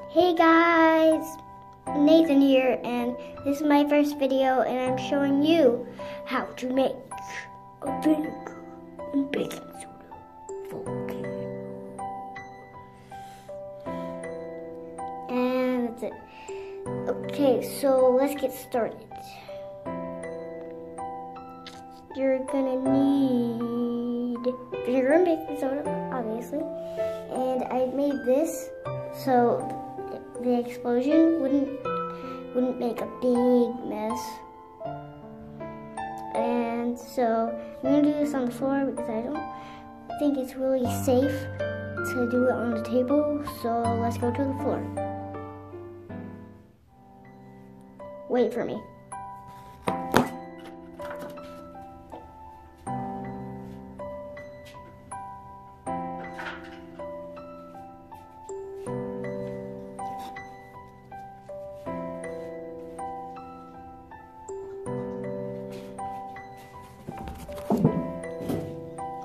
Hey guys, Nathan here, and this is my first video, and I'm showing you how to make a vinegar and baking soda volcano. And that's it. Okay, so let's get started. You're gonna need vinegar and baking soda, obviously. And I made this so the explosion wouldn't make a big mess. And so I'm gonna do this on the floor because I don't think it's really safe to do it on the table. So let's go to the floor. Wait for me.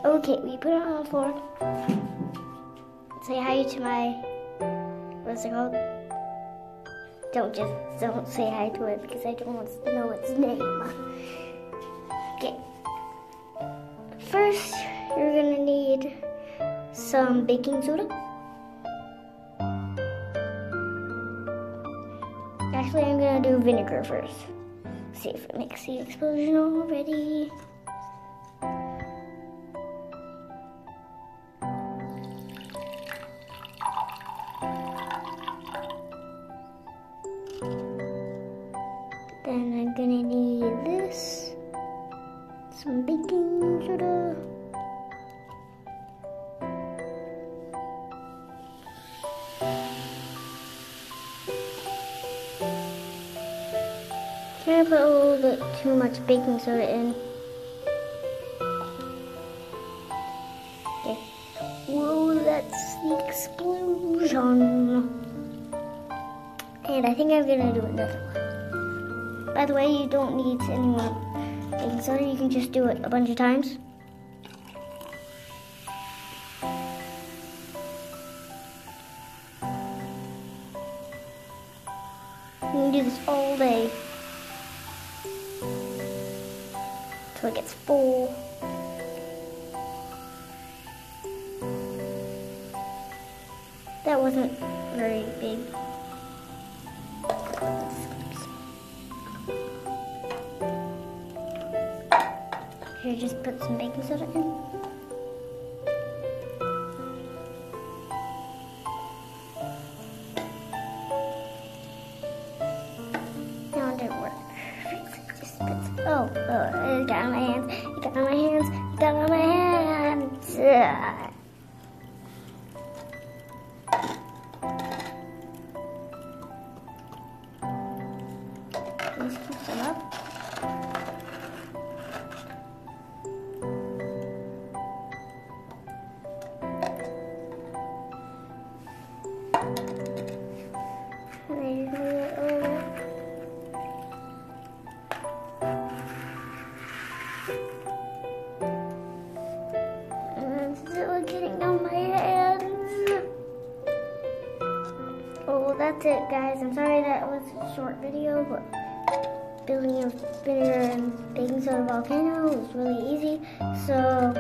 Okay, we put it on the floor. Say hi to my, what's it called? Don't say hi to it because I don't want to know its name. Okay. First, you're gonna need some baking soda. Actually, I'm gonna do vinegar first. See if it makes the explosion already. Then I'm gonna need this, some baking soda, can I put a little bit too much baking soda in? Okay. Whoa, that's the explosion. And I think I'm gonna do another one. By the way, you don't need any more baking soda. You can just do it a bunch of times. You can do this all day until it gets full. That wasn't very big. Here, just put some baking soda in. No, it didn't work. Just put some, oh, it got on my hands. It got on my hands. It got on my hands. Let's keep some up. Getting on my hands. Oh, well, that's it, guys. I'm sorry that was a short video, but building a vinegar and baking soda volcano was really easy. So